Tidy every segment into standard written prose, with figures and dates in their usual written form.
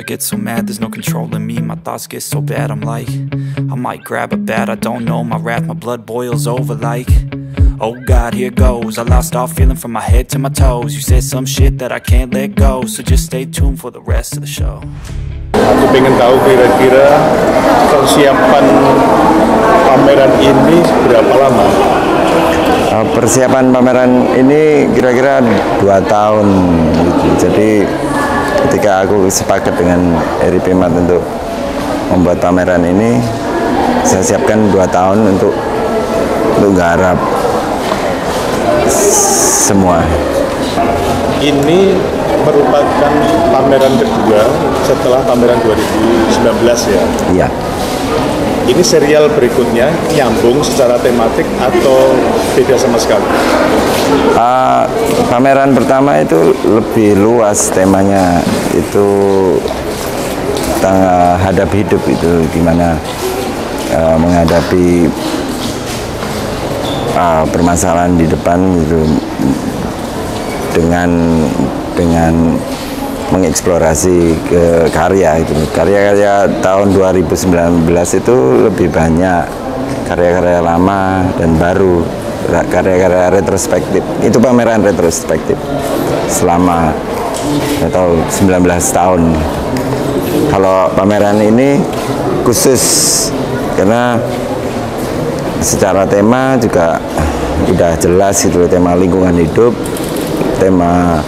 get so mad, there's no controlling me. My thoughts get so bad, I'm like, I might grab a bat, I don't know. My wrath, my blood boils over like, oh God, here goes. I lost all feeling from my head to my toes. You said some shit that I can't let go, so just stay tuned for the rest of the show. Aku pengen tahu kira-kira persiapan pameran ini berapa lama? Persiapan pameran ini kira-kira 2 tahun gitu. Jadi ketika aku sepakat dengan Eri Pemat untuk membuat pameran ini, saya siapkan 2 tahun untuk garap semua. Ini merupakan pameran kedua setelah pameran 2019 ya? Iya. Ini serial berikutnya nyambung secara tematik atau beda sama sekali? Pameran pertama itu lebih luas temanya, itu tentang hadap hidup, itu gimana menghadapi permasalahan di depan itu dengan mengeksplorasi ke karya itu. Karya-karya tahun 2019 itu lebih banyak karya-karya lama dan baru, karya-karya retrospektif. Itu pameran retrospektif selama 19 tahun. Kalau pameran ini khusus karena secara tema juga udah jelas gitu, tema lingkungan hidup, tema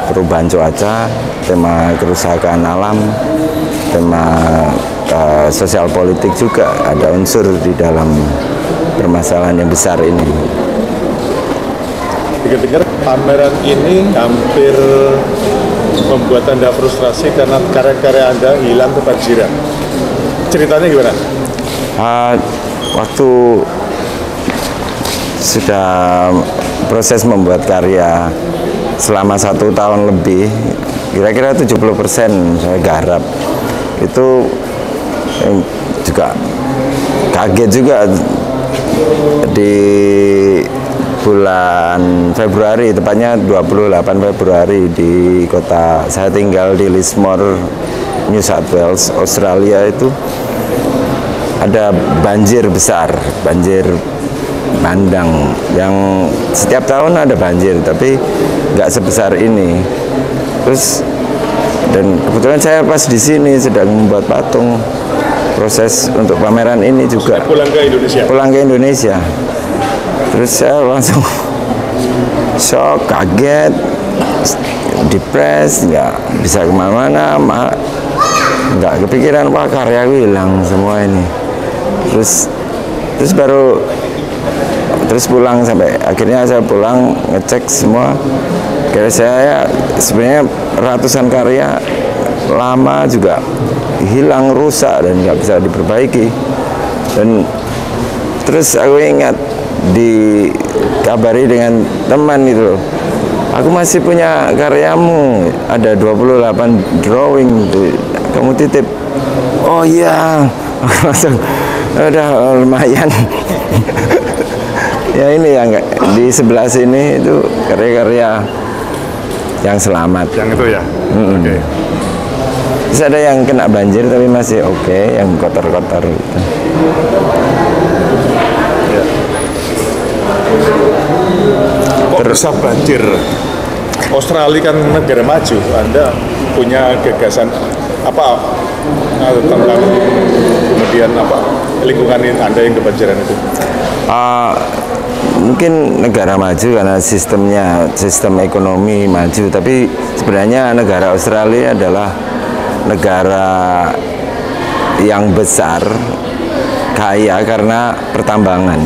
perubahan cuaca, tema kerusakan alam, tema sosial politik juga ada unsur di dalam permasalahan yang besar ini. Dengar pameran ini hampir membuat Anda frustrasi karena karya-karya Anda hilang kebanjiran. Ceritanya gimana? Waktu sudah proses membuat karya selama 1 tahun lebih, kira-kira 70% saya garap. Itu juga kaget juga di bulan Februari, tepatnya 28 Februari di kota saya tinggal di Lismore, New South Wales, Australia, itu ada banjir besar, banjir bandang yang setiap tahun ada banjir, tapi nggak sebesar ini. Terus dan kebetulan saya pas di sini sedang membuat patung, proses untuk pameran ini juga. Pulang ke Indonesia. Pulang ke Indonesia. Terus saya langsung shock, kaget, depres, nggak bisa kemana-mana, nggak kepikiran, wah karyaku hilang semua ini. Terus pulang, sampai akhirnya saya pulang ngecek semua. Karya saya sebenarnya ratusan karya lama juga hilang, rusak dan nggak bisa diperbaiki. Dan terus aku ingat dikabari dengan teman itu, aku masih punya karyamu, ada 28 drawing itu, kamu titip. Oh iya, langsung udah lumayan. Ya ini yang di sebelah sini itu karya-karya yang selamat. Yang itu ya? Oke. Terus ada yang kena banjir tapi masih oke, yang kotor-kotor gitu. Ya. Kok bisa banjir? Australia kan negara maju, Anda punya gagasan apa tentang kemudian apa lingkungan Anda yang kebanjiran itu? Mungkin negara maju karena sistem ekonomi maju, tapi sebenarnya negara Australia adalah negara yang besar, kaya karena pertambangan.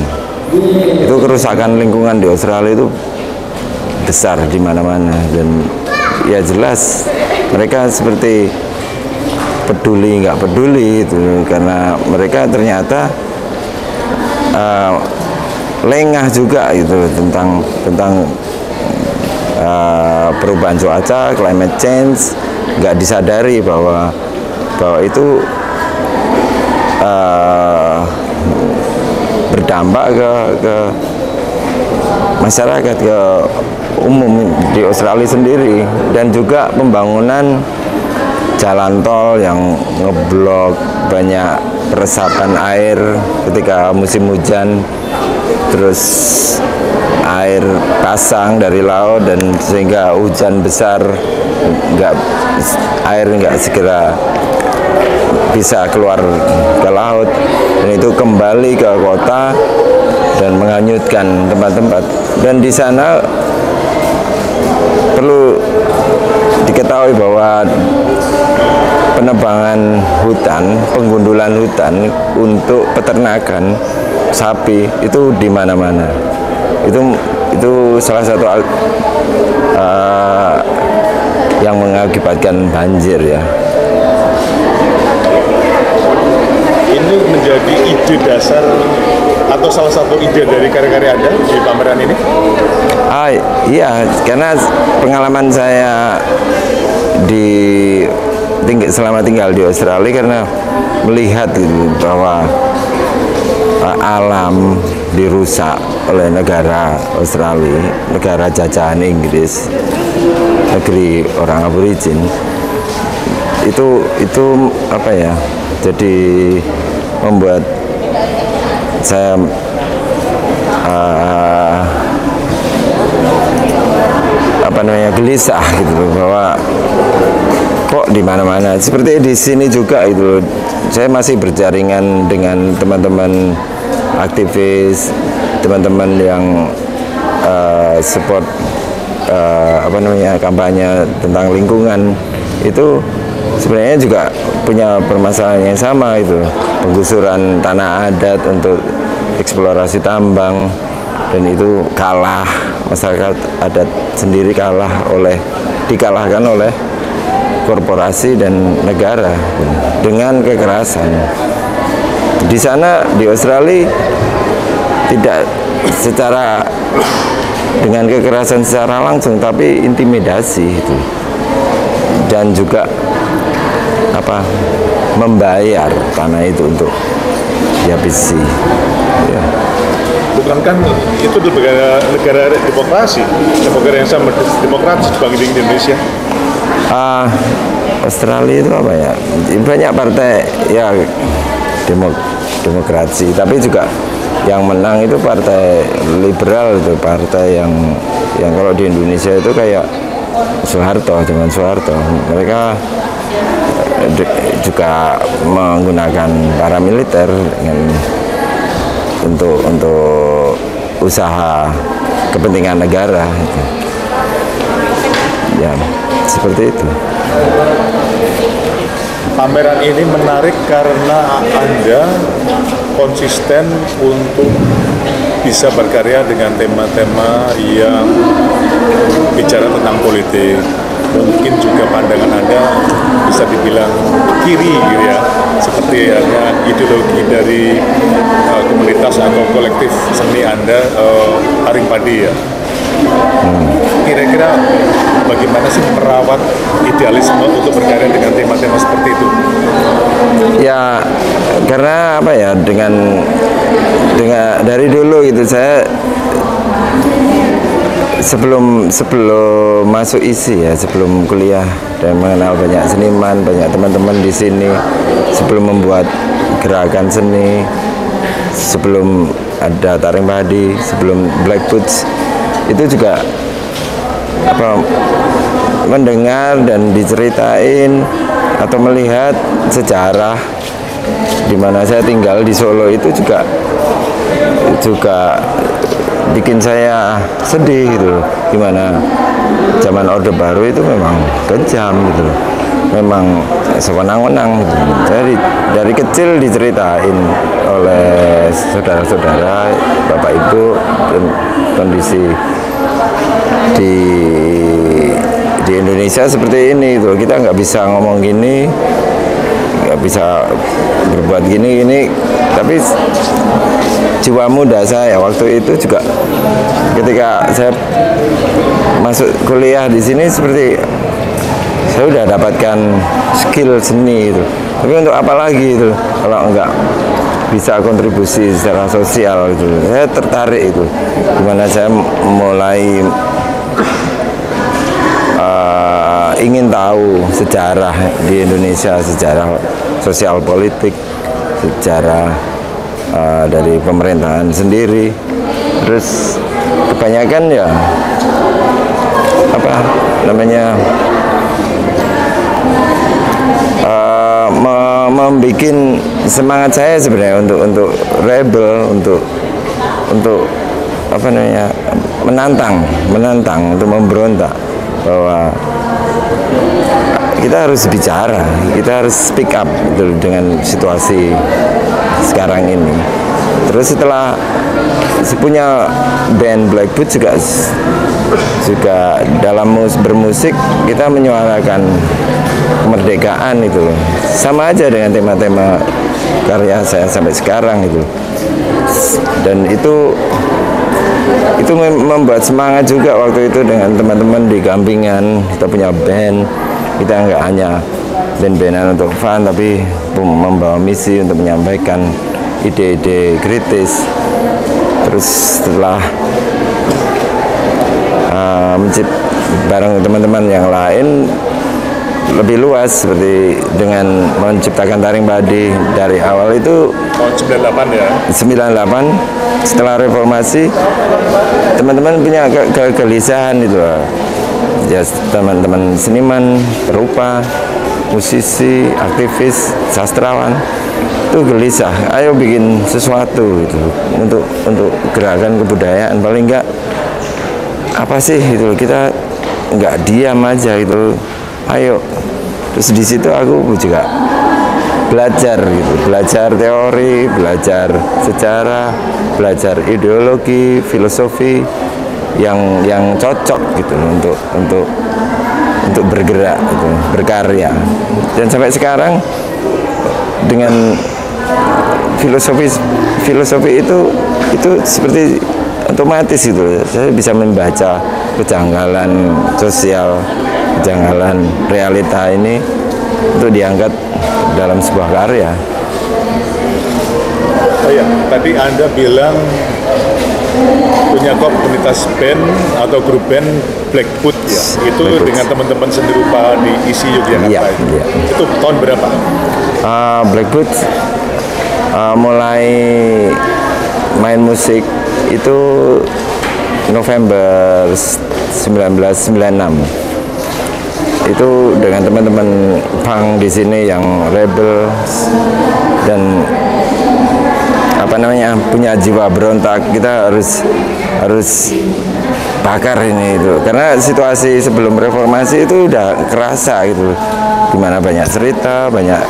Itu kerusakan lingkungan di Australia itu besar di mana-mana, dan ya jelas mereka seperti peduli nggak peduli itu, karena mereka ternyata lengah juga gitu tentang perubahan cuaca, climate change, nggak disadari bahwa itu berdampak ke masyarakat, ke umum di Australia sendiri, dan juga pembangunan jalan tol yang ngeblok, banyak peresapan air ketika musim hujan, terus air pasang dari laut dan sehingga hujan besar air nggak segera bisa keluar ke laut, dan itu kembali ke kota dan menghanyutkan tempat-tempat. Dan di sana perlu diketahui bahwa penebangan hutan, penggundulan hutan untuk peternakan sapi itu di mana-mana. Itu salah satu yang mengakibatkan banjir ya. Ini menjadi ide dasar atau salah satu ide dari karya-karya Anda di pameran ini? Iya, karena pengalaman saya selama tinggal di Australia, karena melihat gitu bahwa alam dirusak oleh negara Australia, negara jajahan Inggris, negeri orang aborigin. Itu apa ya? Jadi membuat saya gelisah gitu bahwa kok di mana-mana seperti di sini juga itu. Saya masih berjaringan dengan teman-teman aktivis, teman-teman yang support kampanye tentang lingkungan. Itu sebenarnya juga punya permasalahan yang sama, itu penggusuran tanah adat untuk eksplorasi tambang, dan itu kalah, masyarakat adat sendiri dikalahkan oleh korporasi dan negara dengan kekerasan. Di sana di Australia tidak dengan kekerasan secara langsung, tapi intimidasi itu, dan juga membayar tanah itu untuk dihabisi. Ya. Bukankah itu negara demokrasi, negara yang sama demokratis dibanding Indonesia? Australia itu apa ya? Banyak partai ya demokrasi, tapi juga yang menang itu partai liberal, itu partai yang kalau di Indonesia itu kayak zaman Soeharto. Mereka juga menggunakan paramiliter untuk usaha kepentingan negara gitu. Ya, seperti itu. Pameran ini menarik karena Anda konsisten untuk bisa berkarya dengan tema-tema yang bicara tentang politik. Mungkin juga pandangan Anda bisa dibilang kiri gitu ya, seperti hanya ideologi dari komunitas atau kolektif seni Anda, Taring Padi ya. Kira-kira bagaimana sih merawat idealisme untuk berkarya dengan tema-tema seperti itu? Ya, karena apa ya, dengan dari dulu gitu saya sebelum masuk ISI ya, sebelum kuliah dan mengenal banyak seniman, banyak teman-teman di sini, sebelum membuat gerakan seni, sebelum ada Taring Padi, sebelum Black Boots, itu juga mendengar dan diceritain atau melihat sejarah di mana saya tinggal di Solo, itu juga bikin saya sedih gitu loh. Gimana zaman Orde Baru itu memang kejam gitu loh, memang sewenang-wenang gitu. Dari kecil diceritain oleh saudara-saudara, bapak ibu, dan kondisi di Indonesia seperti ini gitu. Kita nggak bisa ngomong gini, nggak bisa berbuat gini, tapi jiwa muda saya waktu itu juga, ketika saya masuk kuliah di sini, seperti saya udah dapatkan skill seni itu, tapi untuk apa lagi itu kalau enggak bisa kontribusi secara sosial itu. Saya tertarik itu, gimana saya mulai ingin tahu sejarah di Indonesia, sejarah sosial politik, sejarah dari pemerintahan sendiri. Terus kebanyakan ya apa namanya membuat semangat saya sebenarnya untuk rebel, untuk apa namanya menantang untuk memberontak, bahwa kita harus bicara, kita harus speak up dengan situasi sekarang ini. Terus setelah punya band Blackwood juga dalam bermusik kita menyuarakan kemerdekaan itu loh. Sama aja dengan tema-tema karya saya sampai sekarang itu. Dan itu membuat semangat juga waktu itu dengan teman-teman di Gampingan. Kita punya band, kita nggak hanya band-bandan untuk fun, tapi membawa misi untuk menyampaikan ide-ide kritis. Terus setelah bareng teman-teman yang lain lebih luas, seperti dengan menciptakan Taring Padi dari awal itu tahun 98 ya. 98 setelah reformasi, teman-teman punya kegelisahan itu ya, teman-teman seniman, perupa, musisi, aktivis, sastrawan itu gelisah, ayo bikin sesuatu gitu untuk gerakan kebudayaan. Paling enggak apa sih itu, kita nggak diam aja gitu, ayo. Terus di situ aku juga belajar gitu, belajar teori, belajar sejarah, belajar ideologi, filosofi yang cocok gitu untuk bergerak gitu, berkarya. Dan sampai sekarang dengan filosofi itu seperti otomatis itu, saya bisa membaca kejanggalan sosial, kejanggalan realita ini untuk diangkat dalam sebuah karya. Oh ya, tadi Anda bilang punya komunitas band atau grup band Blackwood ya, itu Blackwood. dengan teman-teman seni rupa di ISI Yogyakarta. Iya, itu. iya. Itu tahun berapa? Blackwood mulai main musik itu November 1996. Itu dengan teman-teman punk di sini yang rebel dan apa namanya, punya jiwa berontak. Kita harus bakar ini itu, karena situasi sebelum reformasi itu udah kerasa gitu, dimana banyak cerita, banyak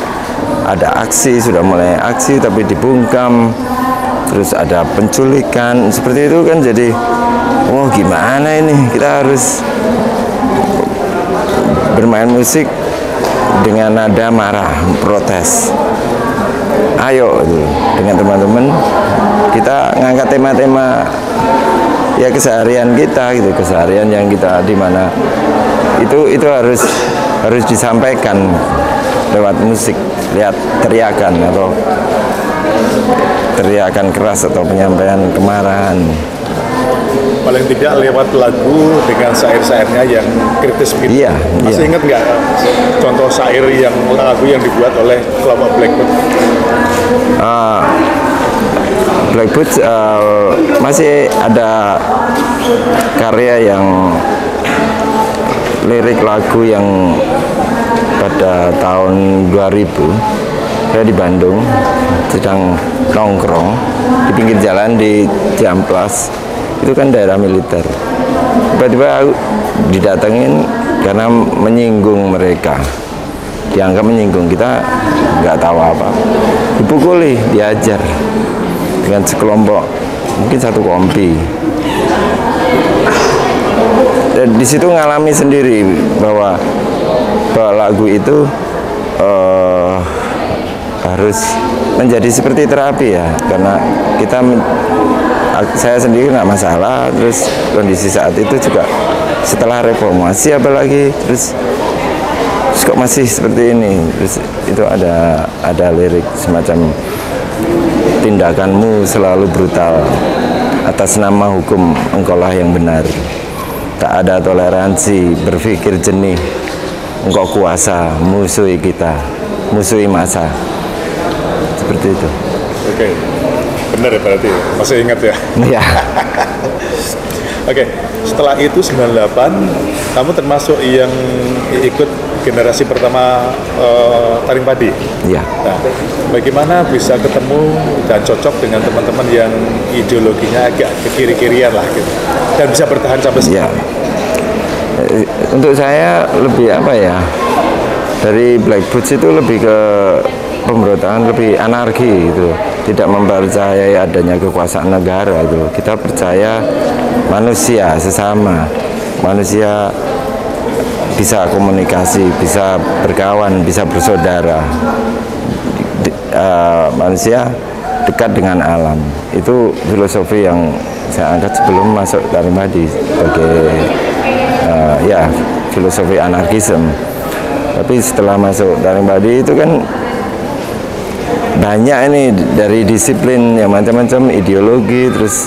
ada aksi, sudah mulai aksi tapi dibungkam, terus ada penculikan seperti itu kan. Jadi gimana ini, kita harus bermain musik dengan nada marah, protes. Ayo dengan teman-teman kita ngangkat tema-tema ya keseharian kita gitu, keseharian yang kita di mana itu harus disampaikan lewat musik, lihat teriakan atau teriakan keras atau penyampaian kemarahan. Paling tidak lewat lagu dengan syair-syairnya yang kritis begitu. Iya, Masih ingat nggak contoh syair yang lagu yang dibuat oleh kelompok Blackwood? Blackwood masih ada karya yang lirik lagu yang pada tahun 2000 saya di Bandung sedang nongkrong di pinggir jalan di Ciamplas, itu kan daerah militer. Tiba-tiba aku didatengin karena menyinggung mereka, dianggap menyinggung, kita nggak tahu apa, dipukuli, diajar dengan sekelompok, mungkin satu kompi. Dan di situ ngalami sendiri bahwa lagu itu harus menjadi seperti terapi ya, karena saya sendiri nggak masalah, terus kondisi saat itu juga setelah reformasi apalagi, terus kok masih seperti ini. Terus itu ada lirik semacam, tindakanmu selalu brutal, atas nama hukum engkaulah yang benar, tak ada toleransi, berpikir jernih, engkau kuasa, musuhi kita, musuhi masa. Seperti itu. Oke, benar ya berarti, masih ingat ya? Iya. Oke, setelah itu 98, kamu termasuk yang ikut generasi pertama taring padi. Iya. Nah, bagaimana bisa ketemu dan cocok dengan teman-teman yang ideologinya agak ke kiri-kirian lah gitu, dan bisa bertahan sampai Iya. sekarang? Untuk saya lebih apa ya? Dari Black Boots itu lebih ke pemberontakan, lebih anarki gitu. Tidak mempercayai adanya kekuasaan negara gitu. Kita percaya manusia sesama, manusia bisa komunikasi, bisa berkawan, bisa bersaudara. Manusia dekat dengan alam. Itu filosofi yang saya angkat sebelum masuk taring padi sebagai ya filosofi anarkisme. Tapi setelah masuk taring padi itu kan banyak ini dari disiplin yang macam-macam, ideologi, terus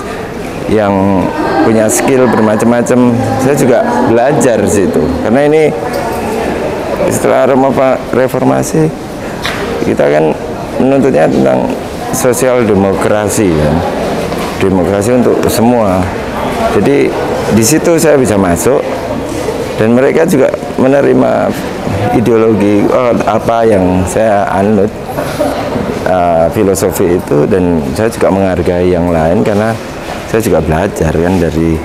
yang punya skill bermacam-macam. Saya juga belajar situ karena ini setelah reformasi kita kan menuntutnya tentang sosial demokrasi kan, demokrasi untuk semua. Jadi di situ saya bisa masuk dan mereka juga menerima ideologi apa yang saya anut, filosofi itu, dan saya juga menghargai yang lain karena saya juga belajar kan dari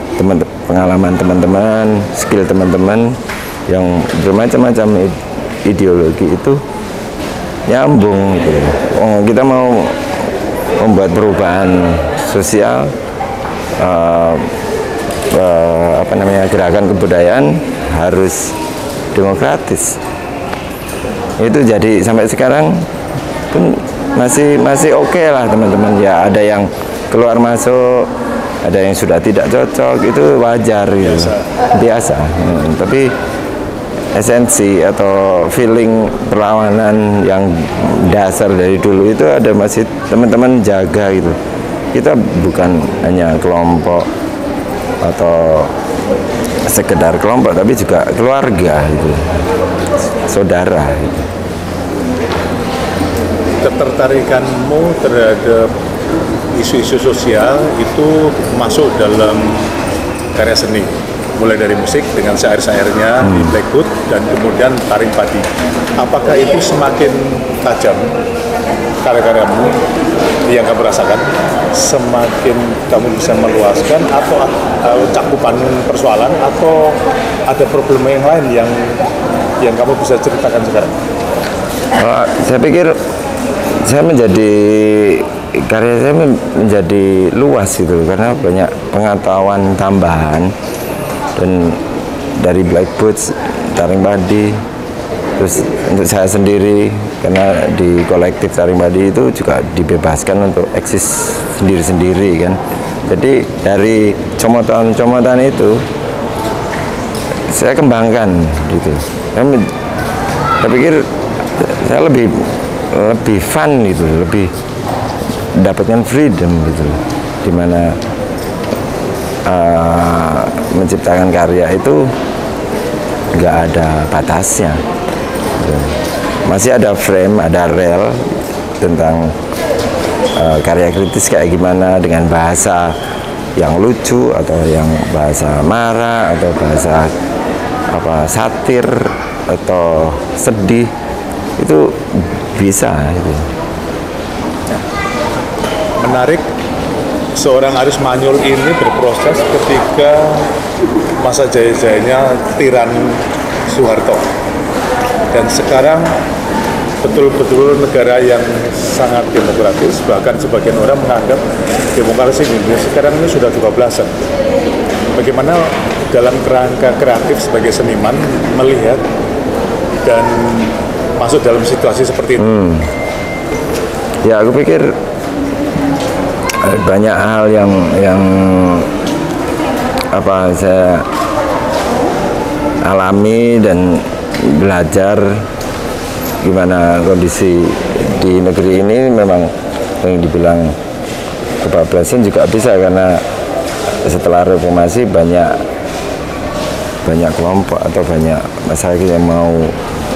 pengalaman teman-teman, skill teman-teman yang bermacam-macam ideologi itu nyambung gitu. Kita mau membuat perubahan sosial, gerakan kebudayaan harus demokratis. Itu jadi sampai sekarang pun masih oke lah teman-teman ya. Ada yang keluar masuk, ada yang sudah tidak cocok, itu wajar gitu. Biasa. Tapi esensi atau feeling perlawanan yang dasar dari dulu itu ada, masih teman-teman jaga gitu. Kita bukan hanya kelompok atau sekedar kelompok, tapi juga keluarga gitu, saudara gitu. Ketertarikanmu terhadap isu-isu sosial itu masuk dalam karya seni, mulai dari musik dengan syair-syairnya di Blackwood dan kemudian taring padi. Apakah itu semakin tajam karya-karyamu yang kamu rasakan, semakin kamu bisa meluaskan atau cakupan persoalan, atau ada problem yang lain yang kamu bisa ceritakan sekarang? Saya pikir karya saya menjadi luas gitu karena banyak pengetahuan tambahan, dan dari Black Boots, taring padi, terus untuk saya sendiri karena di kolektif taring padi itu juga dibebaskan untuk eksis sendiri-sendiri kan. Jadi dari comotan-comotan itu saya kembangkan gitu. Saya pikir saya lebih fun gitu, lebih mendapatkan freedom gitu, dimana menciptakan karya itu nggak ada batasnya gitu. Masih ada frame, ada rel tentang karya kritis kayak gimana, dengan bahasa yang lucu atau yang bahasa marah atau bahasa satir atau sedih, itu bisa gitu. Menarik, seorang Aris Manyul ini berproses ketika masa jaya-jayanya tiran Soeharto, dan sekarang betul-betul negara yang sangat demokratis. Bahkan sebagian orang menganggap demokrasi Indonesia sekarang ini sudah 12-an. Bagaimana dalam kerangka kreatif sebagai seniman melihat dan masuk dalam situasi seperti itu? Ya, aku pikir banyak hal yang saya alami dan belajar gimana kondisi di negeri ini. Memang yang dibilang kebablasan juga bisa, karena setelah reformasi banyak banyak kelompok atau banyak masyarakat yang mau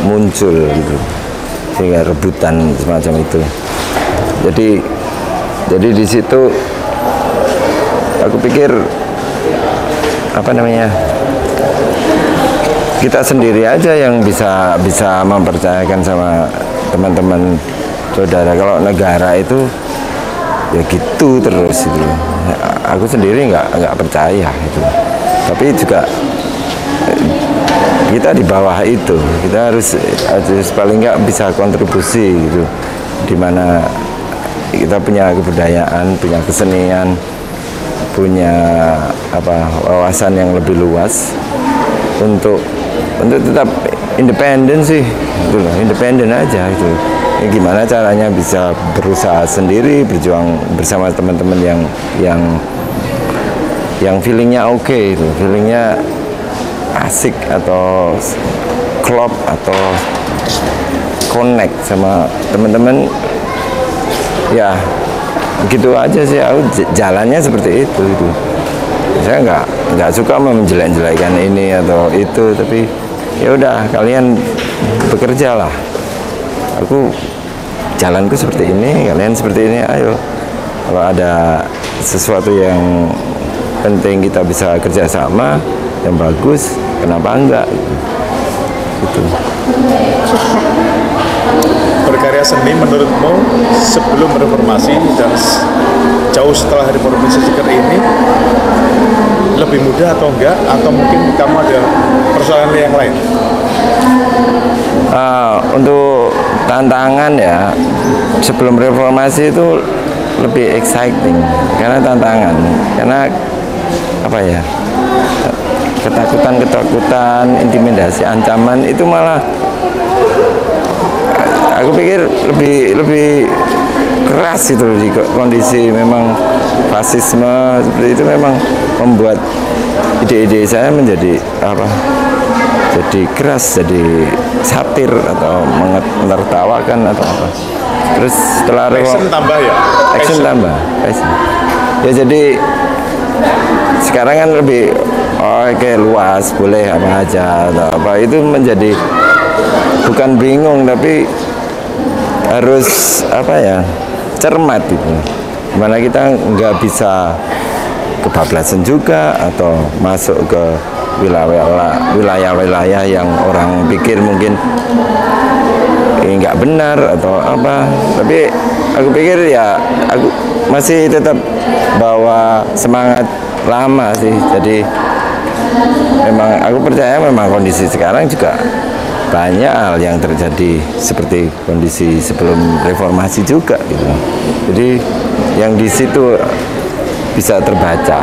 muncul gitu, sehingga rebutan semacam itu. Jadi di situ aku pikir kita sendiri aja yang bisa mempercayakan sama teman-teman saudara. Kalau negara itu ya gitu terus itu. Aku sendiri nggak percaya itu. Tapi juga kita di bawah itu, kita harus paling nggak bisa kontribusi gitu, dimana kita punya kebudayaan, punya kesenian, punya wawasan yang lebih luas untuk tetap independen sih, gitu loh, independen aja itu. Ya, gimana caranya bisa berusaha sendiri, berjuang bersama teman-teman yang feelingnya oke, itu, feelingnya asik atau klop atau connect sama teman-teman. Ya gitu aja sih, aku jalannya seperti itu. Saya nggak suka menjelek-jelekan ini atau itu, tapi ya udah, kalian bekerja lah. Aku jalanku seperti ini, kalian seperti ini. Ayo, kalau ada sesuatu yang penting kita bisa kerjasama yang bagus, kenapa enggak gitu. Berkarya seni menurutmu sebelum reformasi dan jauh setelah reformasi sekitar ini lebih mudah atau enggak, atau mungkin kamu ada persoalan yang lain? Untuk tantangan ya, sebelum reformasi itu lebih exciting karena tantangan, karena ketakutan, intimidasi, ancaman itu malah aku pikir lebih keras itu di kondisi memang fasisme seperti itu, memang membuat ide-ide saya menjadi jadi keras, jadi satir atau menertawakan atau apa. Terus setelah action tambah ya? Action tambah. Ya jadi sekarang kan lebih kayak luas, boleh apa aja atau apa, itu menjadi bukan bingung tapi harus cermat gitu. Dimana kita nggak bisa kebablasan juga atau masuk ke wilayah-wilayah yang orang pikir mungkin nggak benar atau apa. Tapi aku pikir ya aku masih tetap bawa semangat lama sih. Jadi memang aku percaya memang kondisi sekarang juga banyak hal yang terjadi seperti kondisi sebelum reformasi juga gitu. Jadi yang di situ bisa terbaca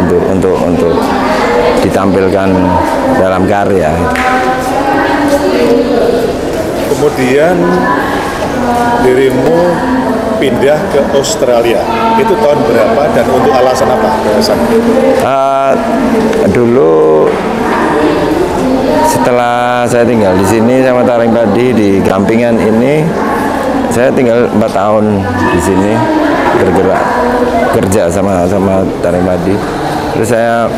untuk ditampilkan dalam karya. Kemudian dirimu pindah ke Australia, itu tahun berapa dan untuk alasan apa? Dulu setelah saya tinggal di sini sama Taring Padi di Gampingan ini, saya tinggal 4 tahun di sini bergerak kerja sama Taring Padi. Terus saya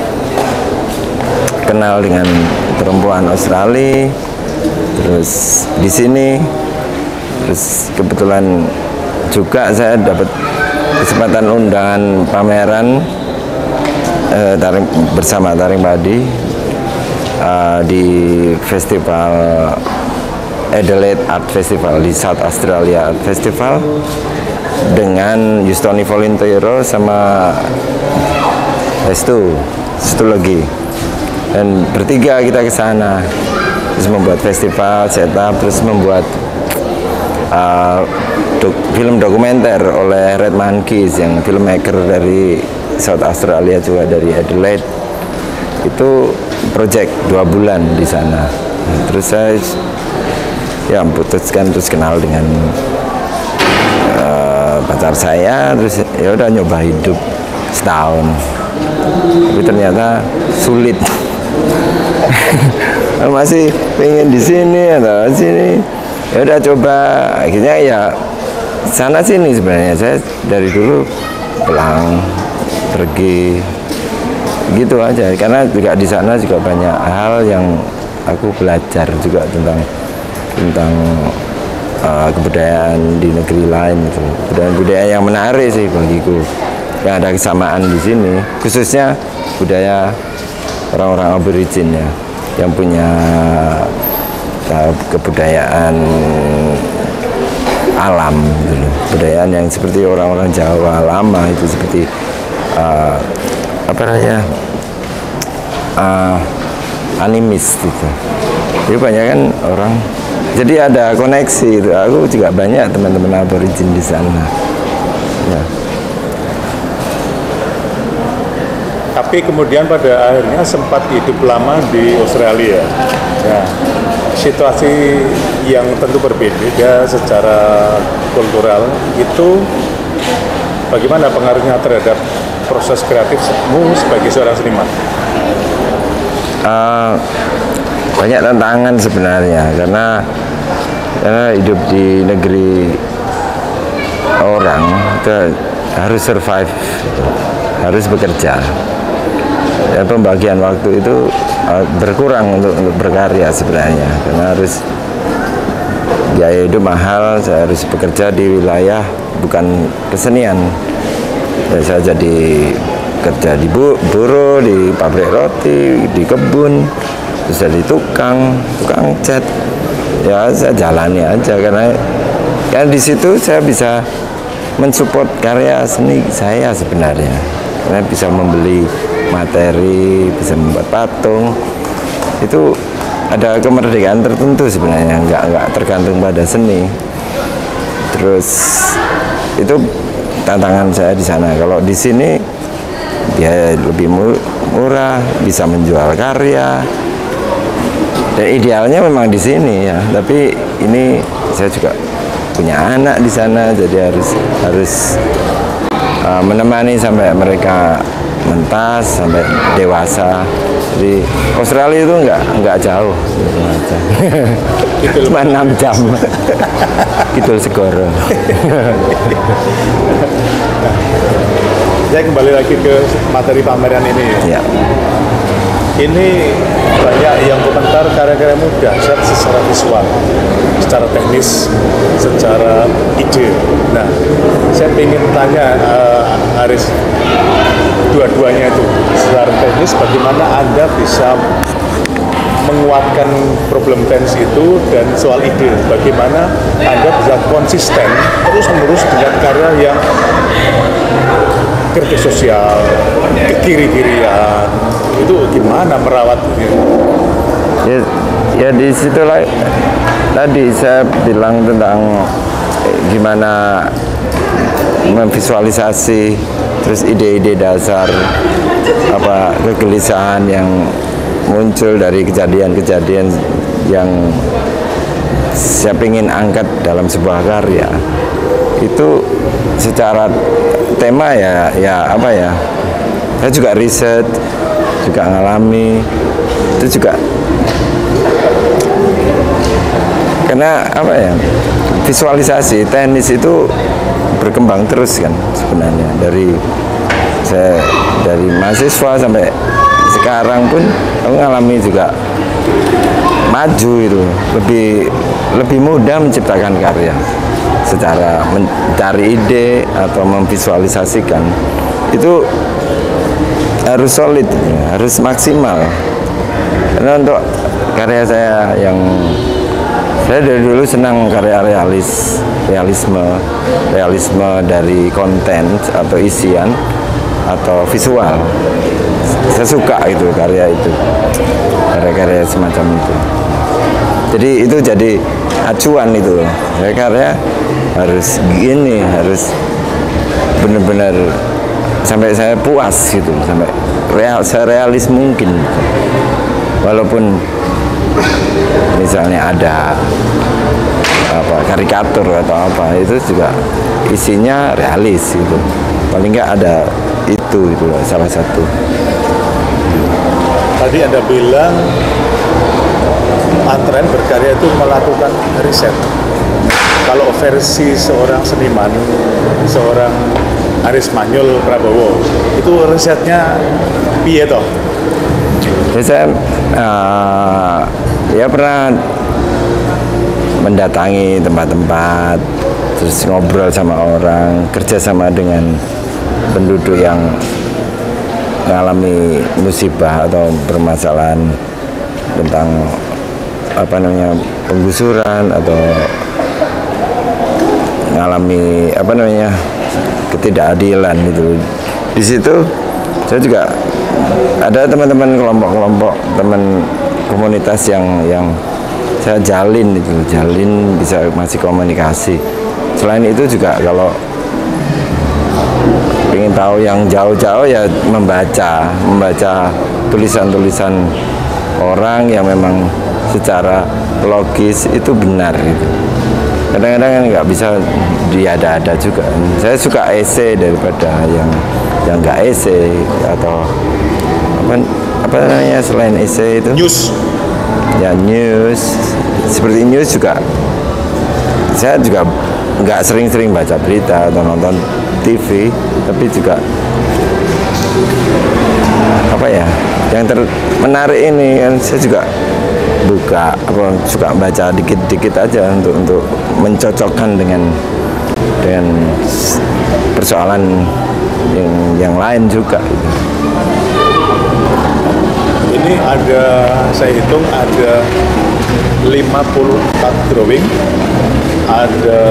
kenal dengan perempuan Australia, terus di sini, terus kebetulan juga saya dapat kesempatan undangan pameran bersama Taring Padi di festival Adelaide Art Festival, di South Australia Art Festival, dengan Justoni Volunteero sama Restu lagi, dan bertiga kita ke sana, terus membuat festival setup, terus membuat film dokumenter oleh Red Monkeys yang filmmaker dari South Australia juga, dari Adelaide. Itu project 2 bulan di sana. Terus saya putuskan terus kenal dengan pacar saya, terus ya udah nyoba hidup setahun. Tapi ternyata sulit. Masih pengen di sini atau sini. Ya udah coba, akhirnya ya sana sini. Sebenarnya saya dari dulu pulang pergi gitu aja, karena juga di sana juga banyak hal yang aku belajar juga tentang kebudayaan di negeri lain gitu. Budaya yang menarik sih bagiku, yang ada kesamaan di sini, khususnya budaya orang-orang aborigin ya, yang punya kebudayaan alam gitu loh. Kebudayaan yang seperti orang-orang Jawa lama itu, seperti apa namanya, animis gitu. Jadi banyak kan orang, jadi ada koneksi itu. Aku juga banyak teman-teman aborigin di sana ya. Tapi kemudian pada akhirnya sempat hidup lama di Australia. Ya, situasi yang tentu berbeda secara kultural itu bagaimana pengaruhnya terhadap proses kreatifmu sebagai seorang seniman? Banyak tantangan sebenarnya, karena hidup di negeri orang itu harus survive, harus bekerja. Dan pembagian waktu itu berkurang untuk berkarya sebenarnya, karena harus biaya hidup mahal. Saya harus bekerja di wilayah bukan kesenian. Saya jadi kerja di buruh, di pabrik roti, di kebun, terus jadi tukang cat. Ya saya jalani aja, karena ya di situ saya bisa mensupport karya seni saya sebenarnya. Karena bisa membeli materi, bisa membuat patung. Itu ada kemerdekaan tertentu sebenarnya, nggak tergantung pada seni. Terus itu tantangan saya di sana. Kalau di sini dia lebih murah, bisa menjual karya. Dan idealnya memang di sini ya. Tapi ini saya juga punya anak di sana, jadi harus menemani sampai mereka mentas sampai dewasa. Jadi Australia itu nggak jauh, cuma 6 jam. Kidul Segoro. Saya kembali lagi ke materi pameran ini. Ya. Ini banyak yang komentar karya-karya muda secara visual, secara teknis, secara ide. Nah, saya ingin tanya Aris, dua-duanya itu secara teknis bagaimana Anda bisa menguatkan problem tense itu, dan soal ide bagaimana Anda bisa konsisten terus-menerus dengan karya yang kritik sosial, kekiri-kirian, itu gimana merawatnya? Ya di situlah tadi saya bilang tentang gimana memvisualisasi, terus ide-ide dasar, kegelisahan yang muncul dari kejadian-kejadian yang saya ingin angkat dalam sebuah karya. Itu secara tema saya juga riset, juga ngalami, itu juga karena visualisasi teknis itu berkembang terus kan sebenarnya, dari mahasiswa sampai sekarang pun aku ngalami juga maju itu, lebih mudah menciptakan karya secara mencari ide atau memvisualisasikan. Itu harus solid, harus maksimal. Karena untuk karya saya dari dulu senang karya realisme dari konten atau isian atau visual. Saya suka itu karya semacam itu. Jadi itu jadi acuan itu. Karya harus gini, harus benar-benar sampai saya puas gitu, sampai serealis mungkin. Walaupun misalnya ada karikatur atau apa, itu juga isinya realis gitu. Paling nggak ada itu salah satu. Tadi Anda bilang antren berkarya itu melakukan riset. Kalau versi seorang seniman, seorang Aris Manyul Prabowo. Itu risetnya piye toh? Jadi saya ya pernah mendatangi tempat-tempat, terus ngobrol sama orang, kerjasama dengan penduduk yang mengalami musibah atau permasalahan tentang apa namanya penggusuran atau mengalami apa namanya ketidakadilan gitu. Di situ saya juga ada teman-teman kelompok-kelompok teman komunitas yang saya jalin bisa masih komunikasi. Selain itu juga kalau ingin tahu yang jauh-jauh ya membaca tulisan-tulisan orang yang memang secara logis itu benar gitu. Kadang-kadang kan nggak bisa diada-ada juga. Saya suka esai daripada yang nggak esai atau apa namanya selain esai itu News. Ya news, seperti news juga. Saya juga nggak sering-sering baca berita atau nonton TV, tapi juga apa ya yang menarik ini kan saya juga buka suka baca dikit-dikit aja untuk mencocokkan dengan persoalan yang lain juga gitu. Ini ada, saya hitung ada 54 drawing, ada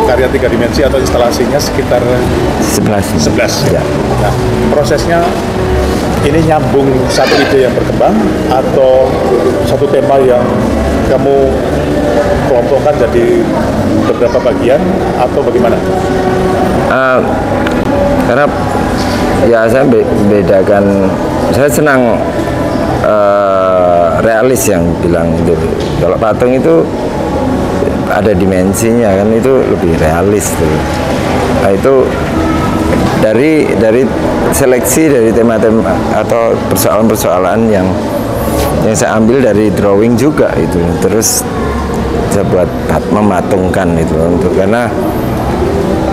karya 3 dimensi atau instalasinya sekitar 11 ya. Nah, prosesnya ini nyambung satu ide yang berkembang atau satu tema yang kamu kelompokkan jadi beberapa bagian atau bagaimana? Karena ya saya bedakan, saya senang realis yang bilang itu. Kalau patung itu ada dimensinya kan, itu lebih realis tuh. Nah, itu dari seleksi dari tema-tema atau persoalan-persoalan yang saya ambil dari drawing juga itu, terus saya buat mematungkan itu karena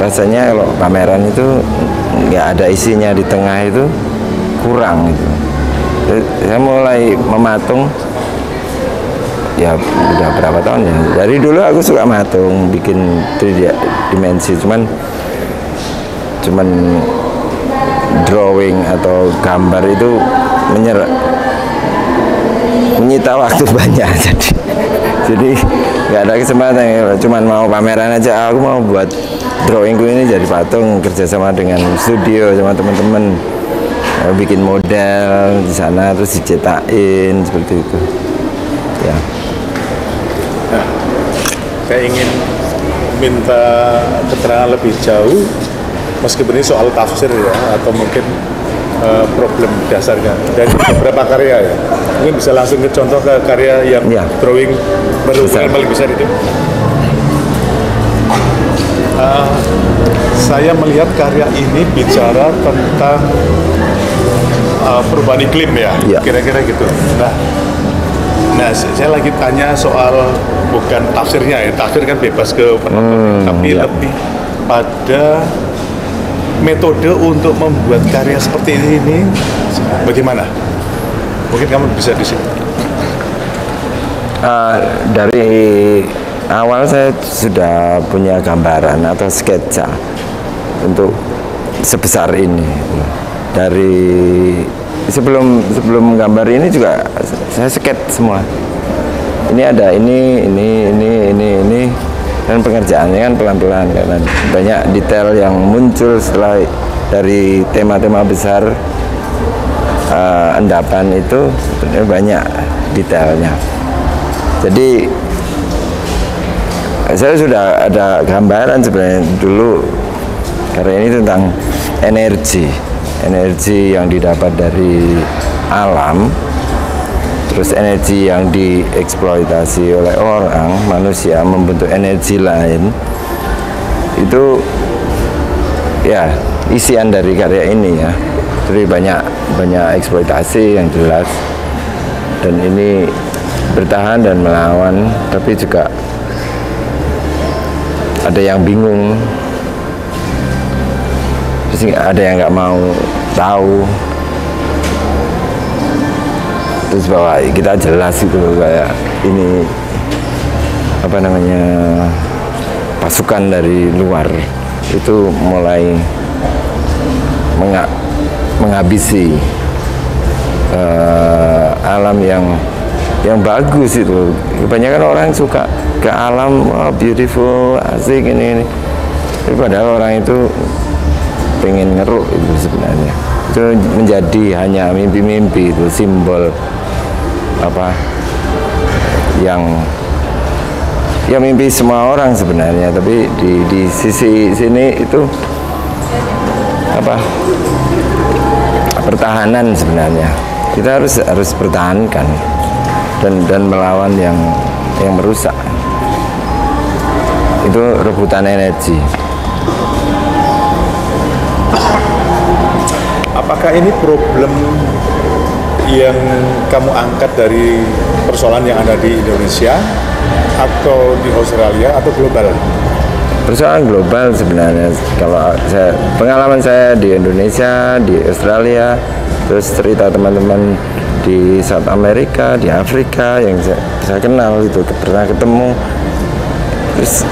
rasanya kalau pameran itu nggak ada isinya di tengah itu kurang gitu. Saya mulai mematung ya udah berapa tahun ya, dari dulu aku suka matung, bikin 3 dimensi, cuman drawing atau gambar itu menyita waktu banyak, jadi nggak ada kesempatan, cuman mau pameran aja. Aku mau buat drawingku ini jadi patung, kerjasama dengan studio sama teman-teman, bikin model di sana terus dicetakin seperti itu ya. Nah, saya ingin minta keterangan lebih jauh, meskipun ini soal tafsir ya, atau mungkin problem dasarnya dari beberapa karya ya. Mungkin bisa langsung ke contoh ke karya yang ya, drawing berukuran paling besar itu. Saya melihat karya ini bicara tentang perubahan iklim ya, kira-kira gitu. Nah, saya lagi tanya soal bukan tafsirnya ya, tafsir kan bebas ke penonton, tapi lebih pada metode untuk membuat karya seperti ini bagaimana? Mungkin kamu bisa di sini. Dari awal saya sudah punya gambaran atau sketsa untuk sebesar ini. Dari sebelum gambar ini juga saya sketsa semua. Ini ada ini dan pengerjaannya kan pelan-pelan karena banyak detail yang muncul setelah dari tema-tema besar endapan itu banyak detailnya. Jadi saya sudah ada gambaran sebenarnya dulu, karena ini tentang energi yang didapat dari alam, terus energi yang dieksploitasi oleh orang, manusia membentuk energi lain. Itu ya isian dari karya ini ya. Jadi banyak eksploitasi yang jelas, dan ini bertahan dan melawan, tapi juga ada yang bingung terus ada yang nggak mau tahu, terus bahwa kita jelas itu kayak ini apa namanya pasukan dari luar itu mulai menghabisi alam yang bagus itu. Kebanyakan orang suka ke alam, oh, beautiful, asik ini. Tapi padahal orang itu pengen ngeruk itu sebenarnya. Itu menjadi hanya mimpi-mimpi, itu simbol apa yang ya mimpi semua orang sebenarnya. Tapi di sisi sini itu apa pertahanan sebenarnya. Kita harus pertahankan dan melawan yang merusak. Itu rebutan energi. Apakah ini problem yang kamu angkat dari persoalan yang ada di Indonesia atau di Australia atau global? Persoalan global sebenarnya. Kalau pengalaman saya di Indonesia, di Australia, terus cerita teman-teman di South America, di Afrika yang saya kenal itu pernah ketemu, terus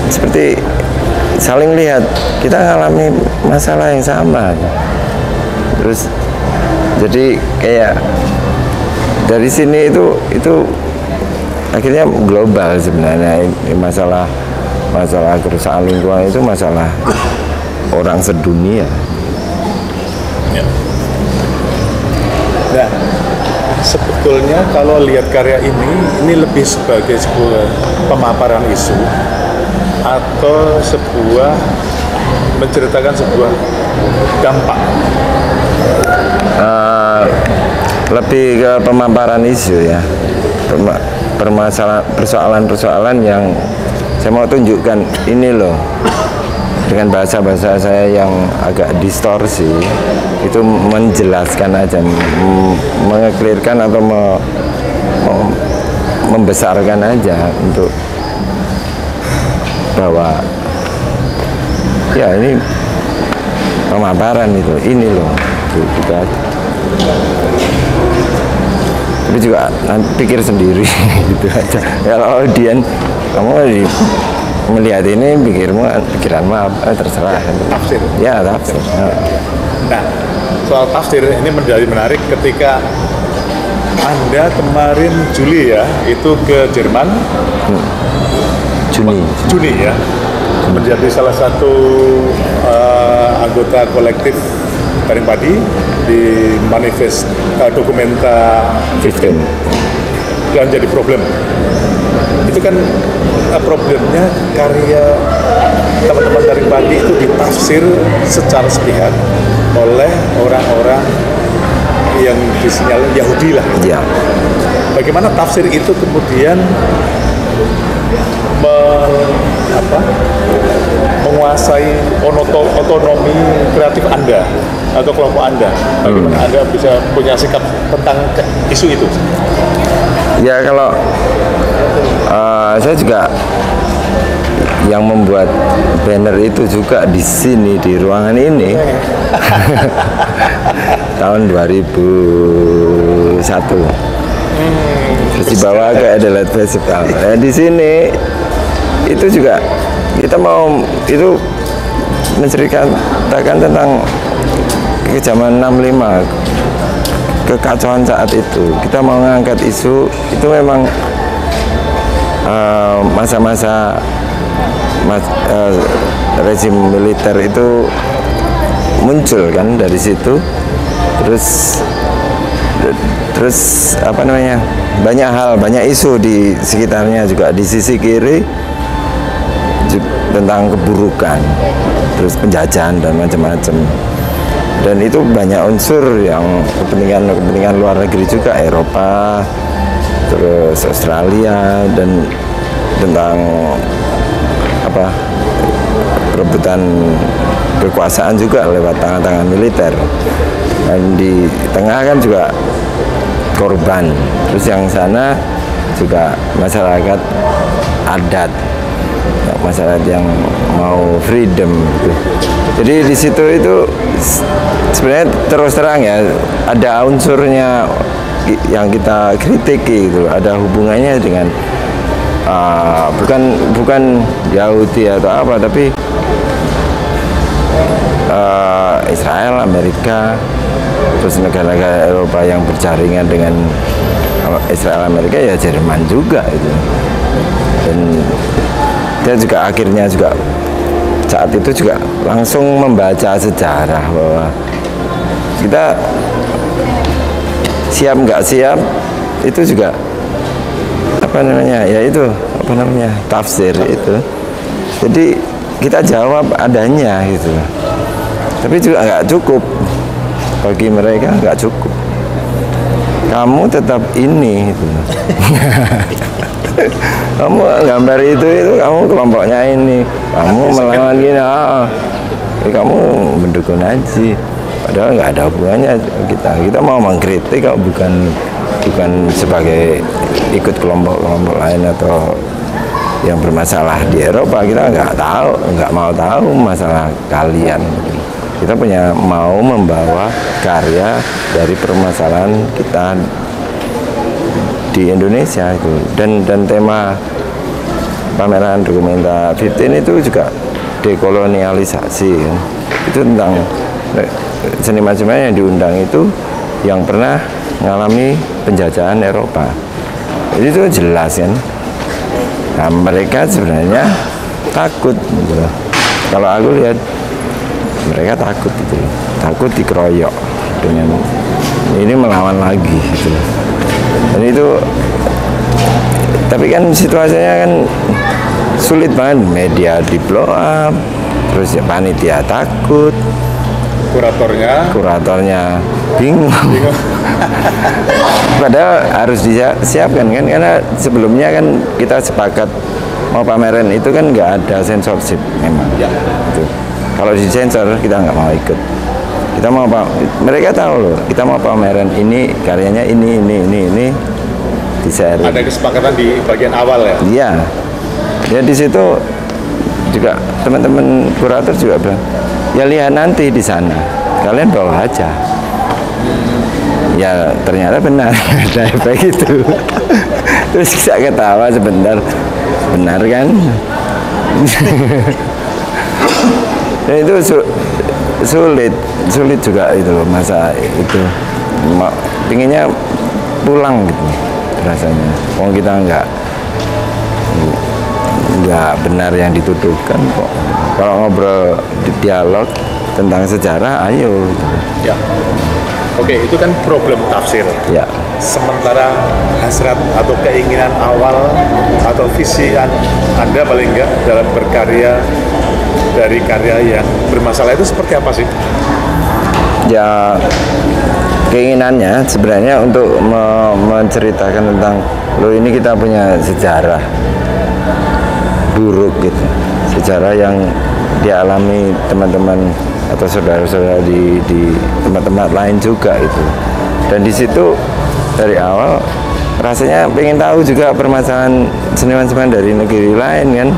seperti saling lihat kita mengalami masalah yang sama. Terus jadi kayak dari sini itu akhirnya global sebenarnya. Masalah kerusakan lingkungan itu masalah orang sedunia. Ya. Nah, sebetulnya kalau lihat karya ini lebih sebagai sebuah pemaparan isu atau menceritakan sebuah dampak. Lebih ke pemaparan isu ya, persoalan-persoalan yang saya mau tunjukkan ini loh, dengan bahasa-bahasa saya yang agak distorsi, itu menjelaskan aja, mengeklirkan atau membesarkan aja untuk bahwa ya ini pemaparan itu, ini loh kita. Tapi juga nanti pikir sendiri gitu aja. Kalau audiens kamu melihat ini pikiranmu apa terserah. Tafsir. Ya tafsir. Nah, soal tafsir ini menjadi menarik ketika Anda kemarin Juli ya itu ke Jerman. Juni ya, menjadi salah satu anggota kolektif Taring Padi di manifest Documenta 15 yang jadi problem. Itu kan problemnya karya teman-teman Taring Padi itu ditafsir secara sepihak oleh orang-orang yang disinyalir Yahudi lah. Ya. Bagaimana tafsir itu kemudian menguasai otonomi kreatif Anda atau kelompok Anda? Bagaimana Anda bisa punya sikap tentang isu itu? Ya kalau saya juga yang membuat banner itu juga di sini di ruangan ini tahun 2001. Terus dibawa ke Adelaide Festival. Di sini itu juga kita mau itu menceritakan tentang kekejaman 65, kekacauan saat itu. Kita mau mengangkat isu itu memang masa-masa rezim militer itu muncul kan dari situ. Terus apa namanya, banyak isu di sekitarnya juga di sisi kiri tentang keburukan, terus penjajahan dan macam-macam. Dan itu banyak unsur yang kepentingan luar negeri juga, Eropa, terus Australia, dan tentang apa perebutan kekuasaan juga lewat tangan-tangan militer. Dan di tengah kan juga korban, terus yang sana juga masyarakat adat masyarakat yang mau freedom gitu. Jadi di situ itu sebenarnya terus terang ya ada unsurnya yang kita kritiki gitu, ada hubungannya dengan bukan Yahudi atau apa, tapi Israel, Amerika, terus negara-negara Eropa yang berjaringan dengan Israel, Amerika, ya Jerman juga itu. Dan dia juga akhirnya juga saat itu juga langsung membaca sejarah bahwa kita siap nggak siap itu juga apa namanya ya itu apa namanya tafsir itu. Jadi kita jawab adanya gitu, tapi juga nggak cukup bagi mereka, nggak cukup. Kamu tetap ini gitu. Kamu gambar itu kamu kelompoknya ini, kamu melawan gini, kamu mendukung Nazi, padahal nggak ada hubungannya kita mau mengkritik kok, bukan sebagai ikut kelompok-kelompok lain atau yang bermasalah di Eropa. Kita nggak mau tahu masalah kalian. Kita mau membawa karya dari permasalahan kita di Indonesia itu, dan tema pameran Documenta 15 itu juga dekolonialisasi kan? Itu tentang seniman-seniman yang diundang itu yang pernah mengalami penjajahan Eropa. Jadi itu jelas kan. Nah, mereka sebenarnya takut gitu. Kalau aku lihat mereka takut gitu, takut dikeroyok dengan ini, melawan lagi gitu. Dan itu, tapi kan situasinya kan sulit banget, media di blow up, terus ya panitia takut, kuratornya bingung. Padahal harus disiapkan kan, karena sebelumnya kan kita sepakat mau pameran itu kan nggak ada censorship memang. Ya. Gitu. Kalau disensor kita nggak mau ikut. Kita mau mereka tahu loh, kita mau pameran ini karyanya ini di-share. Ada kesepakatan di bagian awal ya? Iya. Ya di situ juga teman-teman kurator juga bilang, ya lihat nanti di sana, kalian bawa aja. Ya ternyata benar ada efek itu. Terus kita ketawa sebentar, benar kan? Dan itu sulit juga itu loh, masa itu pinginnya pulang gitu rasanya. Kalau kita nggak benar yang dituduhkan kok. Kalau ngobrol di dialog tentang sejarah, ayo. Gitu. Ya. Oke, itu kan problem tafsir. Ya. Sementara hasrat atau keinginan awal atau visi Anda paling enggak dalam berkarya dari karya yang bermasalah itu seperti apa sih? Ya, keinginannya sebenarnya untuk menceritakan tentang loh ini kita punya sejarah buruk gitu, sejarah yang dialami teman-teman atau saudara-saudara di tempat-tempat lain juga itu. Dan di situ dari awal rasanya pengen tahu juga permasalahan seniman-seniman dari negeri lain kan.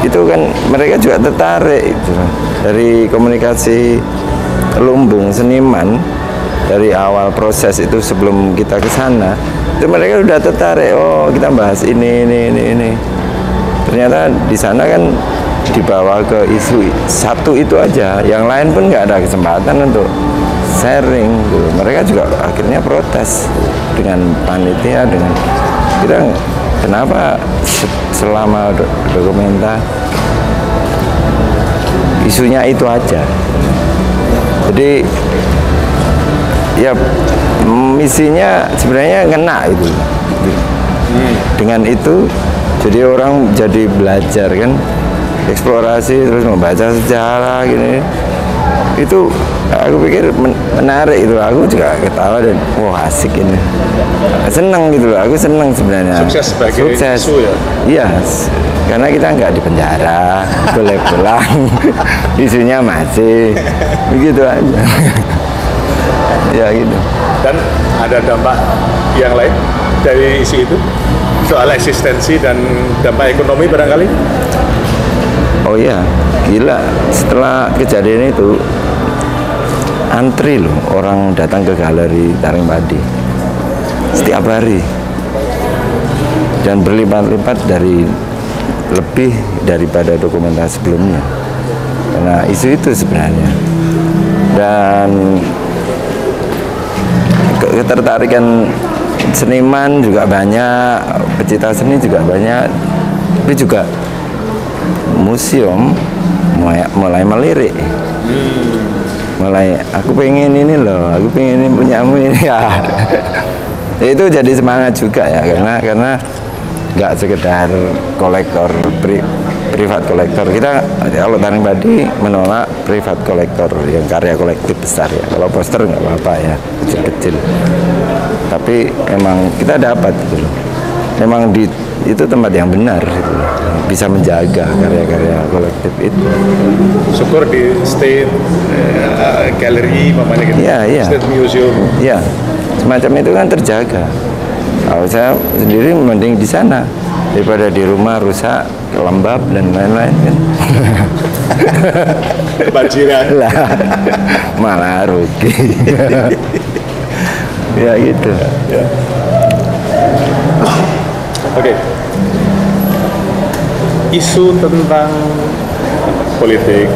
Itu kan mereka juga tertarik itu. Dari komunikasi lumbung seniman dari awal proses itu sebelum kita ke sana, itu mereka udah tertarik. Oh, kita bahas ini. Ternyata di sana kan dibawa ke isu satu itu aja, yang lain pun nggak ada kesempatan untuk sharing gitu. Mereka juga akhirnya protes dengan panitia, dengan kita, kenapa selama Documenta isunya itu aja. Jadi ya misinya sebenarnya kena itu. Dengan itu jadi orang jadi belajar kan, eksplorasi, terus membaca sejarah gini. Itu aku pikir menarik itu. Aku juga ketawa dan wah asik ini, seneng gitu loh. Aku seneng sebenarnya. Sukses sebagai isu ya? Iya, karena kita nggak di penjara, boleh pulang, isunya masih begitu aja. Ya gitu. Dan ada dampak yang lain dari isu itu? soal eksistensi dan dampak ekonomi barangkali? Oh iya, gila. Setelah kejadian itu, antri loh orang datang ke galeri Taring Padi setiap hari, dan berlipat-lipat dari lebih daripada dokumentasi sebelumnya. Karena isu itu sebenarnya, dan ketertarikan seniman juga banyak, pecinta seni juga banyak, tapi juga museum mulai melirik, mulai aku pengen ini loh, aku pengen ini punyamu ini ya. Itu jadi semangat juga ya, karena nggak sekedar kolektor privat kolektor. Kita kalau Taring Padi menolak privat kolektor yang karya kolektif besar ya. Kalau poster nggak apa-apa ya, kecil-kecil. Tapi emang kita dapat gitu loh. Memang itu tempat yang benar gitu loh. Bisa menjaga karya-karya kolektif itu. Syukur di State Gallery mamanya gitu. Iya. State Museum. Iya. Semacam itu kan terjaga. Kalau saya sendiri mending di sana daripada di rumah rusak, lembab dan lain-lain kan. Banjiran. Lah, malah rugi. Ya gitu. Ya. Oke. Isu tentang politik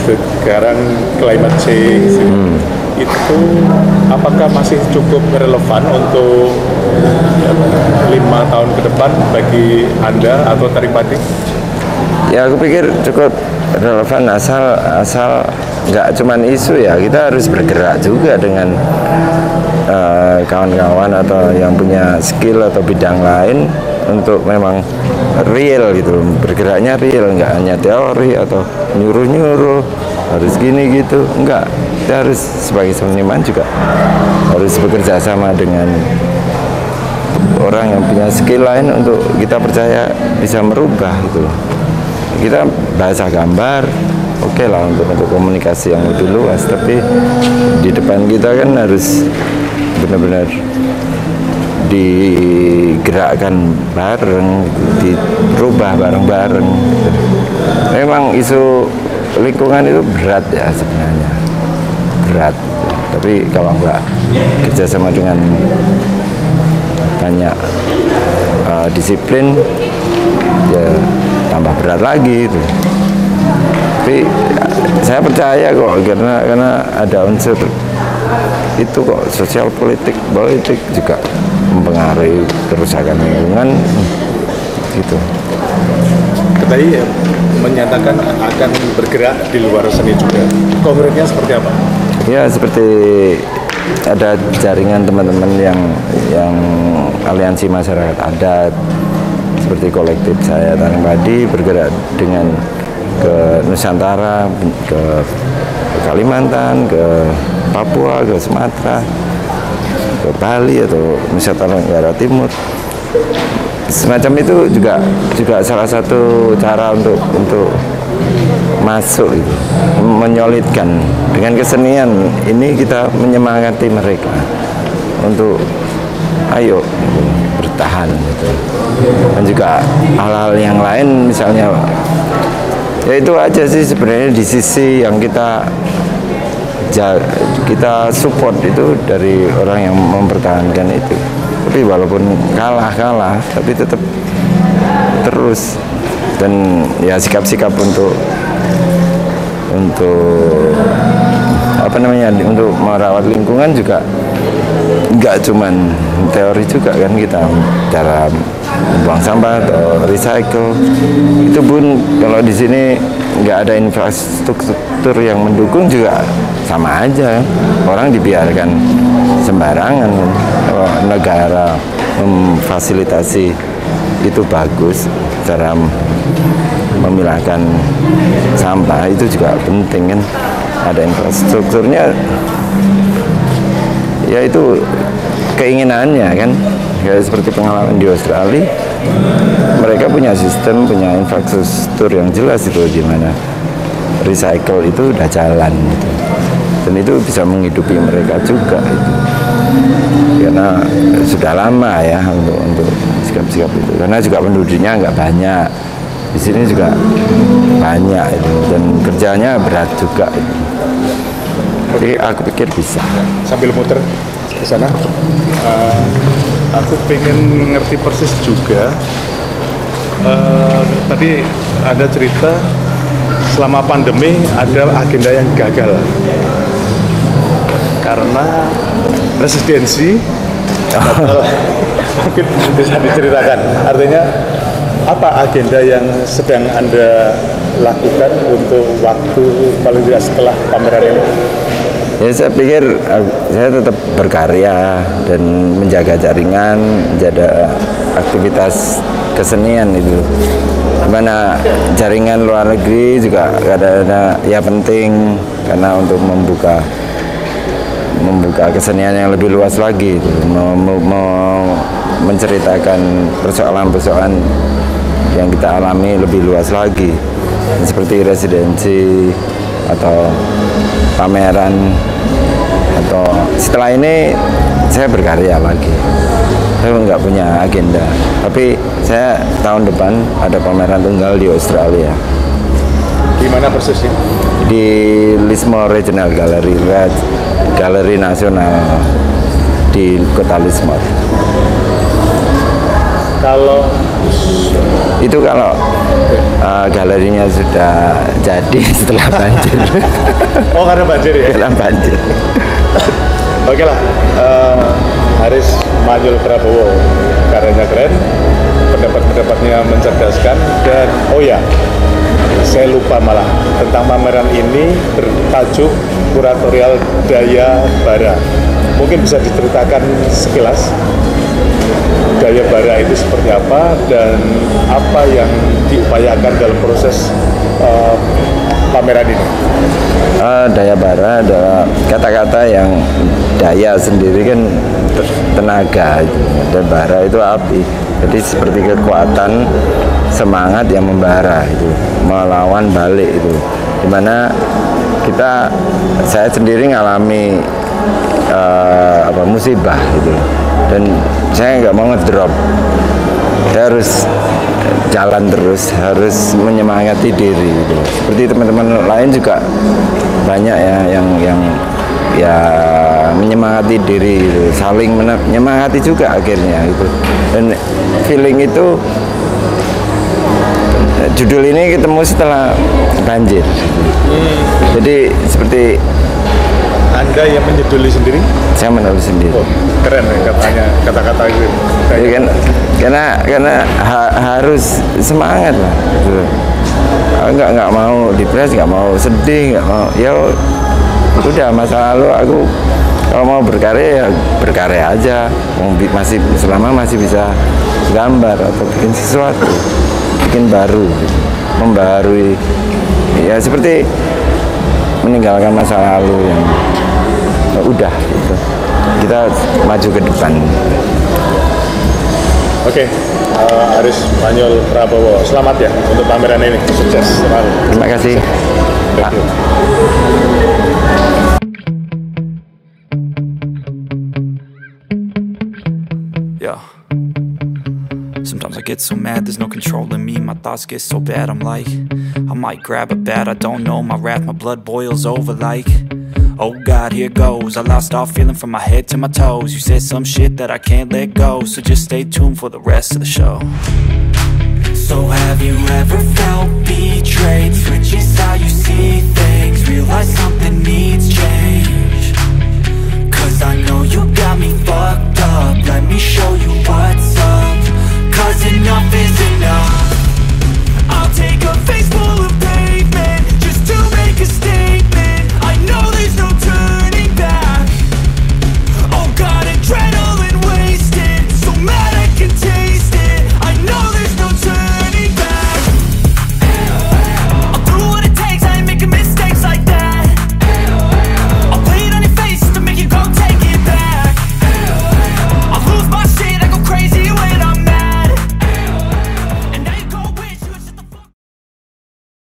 sekarang, climate change itu apakah masih cukup relevan untuk 5 tahun ke depan bagi Anda atau Taring Padi? Ya aku pikir cukup relevan asal nggak cuman isu ya, kita harus bergerak juga dengan kawan-kawan atau yang punya skill atau bidang lain untuk memang real gitu, bergeraknya real, nggak hanya teori atau nyuruh-nyuruh harus gini gitu, enggak. Kita harus sebagai seniman juga harus bekerja sama dengan orang yang punya skill lain untuk kita percaya bisa merubah gitu loh. Kita bahasa gambar oke lah untuk komunikasi yang lebih luas, tapi di depan kita kan harus benar-benar digerakkan bareng, dirubah bareng-bareng gitu. Memang isu lingkungan itu berat ya sebenarnya, berat, tapi kalau nggak kerjasama dengan banyak disiplin ya tambah berat lagi gitu. Tapi saya percaya kok, karena ada unsur itu kok, sosial politik juga mempengaruhi kerusakan lingkungan gitu. Tadi menyatakan akan bergerak di luar seni juga. Konkretnya seperti apa? Ya seperti ada jaringan teman-teman yang aliansi masyarakat adat, seperti kolektif saya Taring Padi bergerak dengan ke Nusantara, ke Kalimantan, ke Papua, ke Sumatera, ke Bali atau Nusa Tenggara Timur. Semacam itu juga salah satu cara untuk masuk gitu, menyolidkan dengan kesenian ini. Kita menyemangati mereka untuk ayo gitu, bertahan gitu. Dan juga hal-hal yang lain misalnya ya itu aja sih sebenarnya di sisi yang kita support itu dari orang yang mempertahankan itu. Tapi walaupun kalah tapi tetap terus, dan ya sikap-sikap untuk apa namanya, untuk merawat lingkungan juga nggak cuman teori juga kan, kita cara membuang sampah atau recycle itu pun kalau di sini nggak ada infrastruktur yang mendukung juga sama aja, orang dibiarkan sembarangan. Kalau negara memfasilitasi itu bagus, cara memilahkan sampah itu juga penting kan, ada infrastrukturnya. Ya itu keinginannya kan, kayak seperti pengalaman di Australia, mereka punya sistem, punya infrastruktur yang jelas itu, di mana recycle itu udah jalan gitu. Dan itu bisa menghidupi mereka juga gitu. karena sudah lama ya untuk sikap-sikap itu, karena juga penduduknya nggak banyak di sini juga banyak itu, dan kerjanya berat juga itu. Jadi aku pikir bisa. Sambil muter ke sana, aku pengen ngerti persis juga. Tadi ada cerita selama pandemi ada agenda yang gagal karena residensi. Mungkin bisa diceritakan. Artinya apa agenda yang sedang Anda lakukan untuk waktu paling tidak setelah pameran ini? Ya saya pikir saya tetap berkarya dan menjaga jaringan, menjaga aktivitas kesenian itu. Dimana jaringan luar negeri juga kadang-kadang ya penting karena untuk membuka kesenian yang lebih luas lagi itu, menceritakan persoalan-persoalan yang kita alami lebih luas lagi, seperti residensi atau pameran. Atau setelah ini saya berkarya lagi, saya nggak punya agenda, tapi saya tahun depan ada pameran tunggal di Australia. Di mana persisnya? Di Lismore Regional Gallery, galeri nasional di kota Lismore. Kalau galerinya sudah jadi setelah banjir. Oh, karena banjir ya? Karena banjir. Oke lah, Haris Manyul Prabowo, karyanya keren, pendapat-pendapatnya mencerdaskan, dan oh ya, saya lupa malah tentang pameran ini bertajuk Kuratorial Daya Bara. Mungkin bisa diceritakan sekilas Daya Bara itu seperti apa dan apa yang diupayakan dalam proses pameran ini? Daya bara adalah kata-kata yang daya sendiri kan tenaga, dan bara itu api. Jadi seperti kekuatan semangat yang membara itu, melawan balik itu. Dimana saya sendiri ngalami musibah gitu, dan saya nggak mau ngedrop. Saya harus jalan terus, harus menyemangati diri gitu. Seperti teman-teman lain juga banyak ya yang menyemangati diri gitu. Saling menyemangati juga akhirnya gitu. Dan feeling itu, judul ini ketemu setelah banjir. Jadi seperti Anda yang menjuduli sendiri? Saya menulis sendiri. Oh, keren ya kata-kata itu. Karena harus semangat lah. Gitu. Nggak mau depres, nggak mau sedih, nggak mau. Ya udah, masa lalu aku kalau mau berkarya ya berkarya aja. Selama masih bisa gambar atau bikin sesuatu, bikin baru, gitu. Membaharui. Ya seperti meninggalkan masa lalu yang udah gitu. Kita maju ke depan. Oke, Haris Manyul Prabowo, selamat ya untuk pameran ini, sukses selalu. Terima kasih. Thank you. Yeah. Sometimes I get so mad, there's no controlling me. My thoughts get so bad, I'm like, I might grab a bat, I don't know. My wrath, my blood boils over like, oh God, here goes. I lost all feeling from my head to my toes. You said some shit that I can't let go, so just stay tuned for the rest of the show. So have you ever felt betrayed? Switches how you see things, realize something needs change.